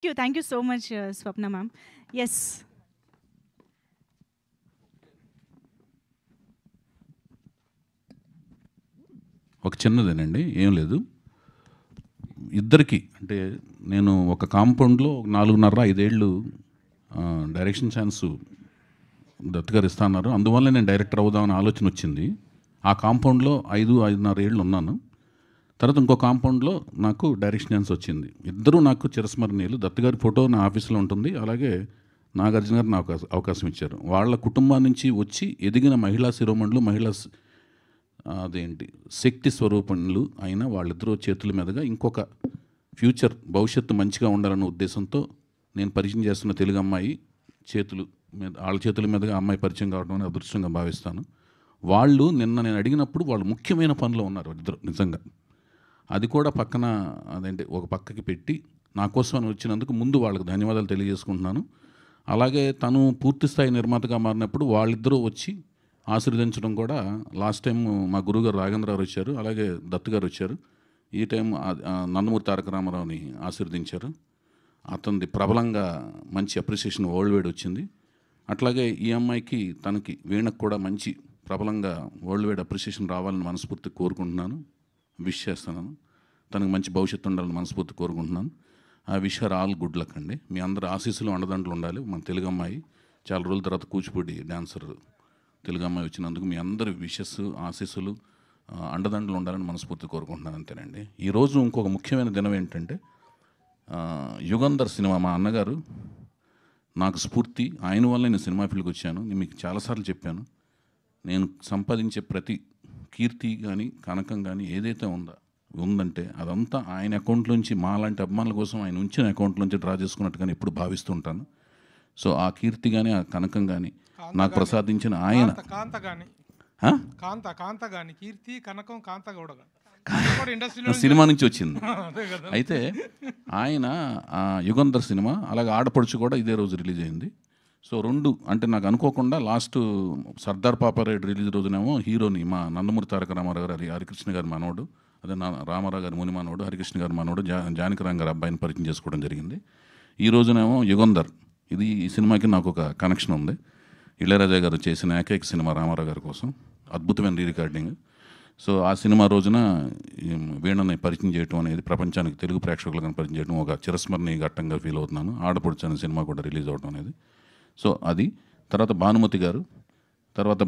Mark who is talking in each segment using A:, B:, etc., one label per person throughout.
A: Thank you so much Swapna ma'am. Yes.
B: ఒక చిన్నదేనండి, ఏం లేదు. ఇద్దరికి అంటే నేను ఒక కాంపౌండ్లో 4.5 ఏళ్ళు డైరెక్షన్ ఛాన్స్ దత్ గారు ఇస్తా అన్నారు. అందువల్ల నేను డైరెక్టర్ అవుదామని ఆలోచన వచ్చింది. ఆ కాంపౌండ్లో 5.5 ఏళ్ళు ఉన్నాను. తర్వాత ఇంకో కాంపౌండ్లో నాకు డైరెక్షన్ ఛాన్స్ వచ్చింది. ఇద్దరూ నాకు చిరస్మరణీయులు. దత్ గారి ఫోటో నా ఆఫీస్లో ఉంటుంది. అలాగే నాగార్జున గారు నాకు అవకాశం ఇచ్చారు. వాళ్ళ కుటుంబం నుంచి వచ్చి ఎదిగిన మహిళా శిరోమణులు, అదేంటి శక్తి స్వరూపణులు అయిన వాళ్ళిద్దరూ చేతుల మీదుగా ఇంకొక ఫ్యూచర్ భవిష్యత్తు మంచిగా ఉండాలన్న ఉద్దేశంతో నేను పరిచయం చేస్తున్న తెలుగు అమ్మాయి వాళ్ళ చేతుల మీదుగా అమ్మాయి పరిచయం కావడం అని అదృష్టంగా భావిస్తాను. వాళ్ళు నిన్న నేను అడిగినప్పుడు వాళ్ళు ముఖ్యమైన పనిలో ఉన్నారు ఇద్దరు నిజంగా. అది కూడా పక్కన అదేంటి ఒక పక్కకి పెట్టి నా కోసం అని వచ్చినందుకు ముందు వాళ్ళకి ధన్యవాదాలు తెలియజేసుకుంటున్నాను. అలాగే తను పూర్తిస్థాయి నిర్మాతగా మారినప్పుడు వాళ్ళిద్దరూ వచ్చి ఆశీర్వదించడం కూడా లాస్ట్ టైం మా గురువుగారు రాఘవేంద్ర గారు వచ్చారు, అలాగే దత్ గారు వచ్చారు. ఈ టైం నందమూరి తారక రామారావుని ఆశీర్వదించారు. అతనిది ప్రబలంగా మంచి అప్రిసియేషన్ వరల్డ్ వైడ్ వచ్చింది. అట్లాగే ఈ అమ్మాయికి తనకి వీణకు కూడా మంచి ప్రబలంగా వరల్డ్ వైడ్ అప్రిసియేషన్ రావాలని మనస్ఫూర్తి కోరుకుంటున్నాను, విష్ చేస్తున్నాను. తనకు మంచి భవిష్యత్తు ఉండాలని మనస్ఫూర్తి కోరుకుంటున్నాను. ఆ wish her all good luck అండి. మీ అందరు ఆశీస్సులు అండదండలు ఉండాలి. మన తెలుగు అమ్మాయి చాలా రోజుల తర్వాత కూచిపూడి డాన్సర్ తెలుగు అమ్మాయి వచ్చినందుకు మీ అందరి విషెస్ ఆశీస్సులు అండదండలు ఉండాలని మనస్ఫూర్తి కోరుకుంటున్నాను. అంతేనండి. ఈరోజు ఇంకొక ముఖ్యమైన దినం ఏంటంటే యుగంధర్ సినిమా. మా అన్నగారు నాకు స్ఫూర్తి. ఆయన వల్ల నేను సినిమా ఫీల్డ్కి వచ్చాను. నేను మీకు చాలాసార్లు చెప్పాను, నేను సంపాదించే ప్రతి కీర్తి కానీ కనకం కానీ ఏదైతే ఉందంటే అదంతా ఆయన అకౌంట్లోంచి మా లాంటి అభిమానుల కోసం ఆయన ఉంచిన అకౌంట్లోంచి డ్రా చేసుకున్నట్టుగానే ఎప్పుడు భావిస్తుంటాను. సో ఆ కీర్తి కానీ ఆ కనకం కానీ నాకు ప్రసాదించిన ఆయన సినిమా నుంచి వచ్చింది. అయితే ఆయన యుగంధర్ సినిమా, అలాగే ఆడపడుచు కూడా ఇదే రోజు రిలీజ్ అయింది. సో రెండు అంటే నాకు అనుకోకుండా లాస్ట్ సర్దార్ పాపారాయుడు రిలీజ్ రోజునేమో హీరోని మా నందమూరి తారక రామారావు గారు హరికృష్ణ గారి మనోడు, అదే రామారావు గారి ముని మనోడు, హరికృష్ణ గారి మనోడు జానకిరాం గారి అబ్బాయిని పరిచయం చేసుకోవడం జరిగింది. ఈ రోజునేమో యుగంధర్. ఈ సినిమాకి నాకు ఒక కనెక్షన్ ఉంది. ఇళయరాజా గారు చేసిన ఏకైక సినిమా రామారావు గారి కోసం, అద్భుతమైన రీరికార్డింగ్. సో ఆ సినిమా రోజున వీణని పరిచయం చేయడం అనేది ప్రపంచానికి తెలుగు ప్రేక్షకులకు పరిచయం చేయడం ఒక చిరస్మరణీయ ఘట్టంగా ఫీల్ అవుతున్నాను. ఆడపడుచు అనే సినిమా కూడా రిలీజ్ అవడం అనేది. సో అది. తర్వాత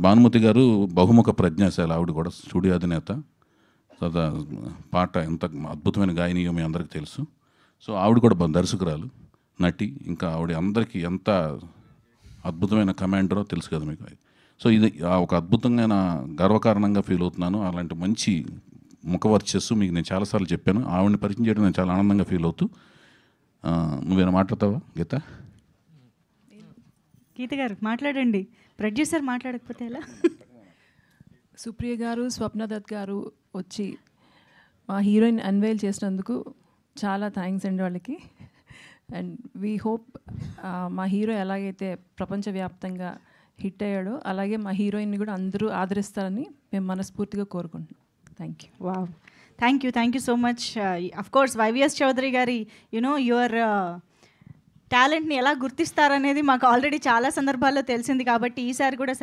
B: భానుమతి గారు బహుముఖ ప్రజ్ఞాశాలి. ఆవిడ కూడా స్టూడియో అధినేత. తర్వాత పాట ఎంత అద్భుతమైన గాయనీయో మీ అందరికీ తెలుసు. సో ఆవిడ కూడా దర్శకురాలు, నటి. ఇంకా ఆవిడ అందరికీ ఎంత అద్భుతమైన కమాండరో తెలుసు కదా మీకు. సో ఇది ఒక అద్భుతమైన గర్వకారణంగా ఫీల్ అవుతున్నాను. అలాంటి మంచి ముఖవర్చస్సు మీకు నేను చాలాసార్లు చెప్పాను. ఆవిడని పరిచయం చేయడం నేను చాలా ఆనందంగా ఫీల్ అవుతూ. నువ్వేనా మాట్లాడతావా గీత?
A: గీత గారు మాట్లాడండి. ప్రొడ్యూసర్ మాట్లాడకపోతే ఎలా?
C: సుప్రియ గారు, స్వప్న దత్ గారు వచ్చి మా హీరోయిన్ అన్వైల్ చేసినందుకు చాలా థ్యాంక్స్ అండి వాళ్ళకి. అండ్ వీ హోప్ మా హీరో ఎలాగైతే ప్రపంచవ్యాప్తంగా హిట్ అయ్యాడో అలాగే మా హీరోయిన్ని కూడా అందరూ ఆదరిస్తారని మేము మనస్ఫూర్తిగా కోరుకుంటున్నాం. Thank you.
A: Wow, thank you so much. Of course YVS Chowdary గారి యువర్ టాలెంట్ని ఎలా గుర్తిస్తారనేది మాకు ఆల్రెడీ చాలా సందర్భాల్లో తెలిసింది. కాబట్టి ఈసారి కూడా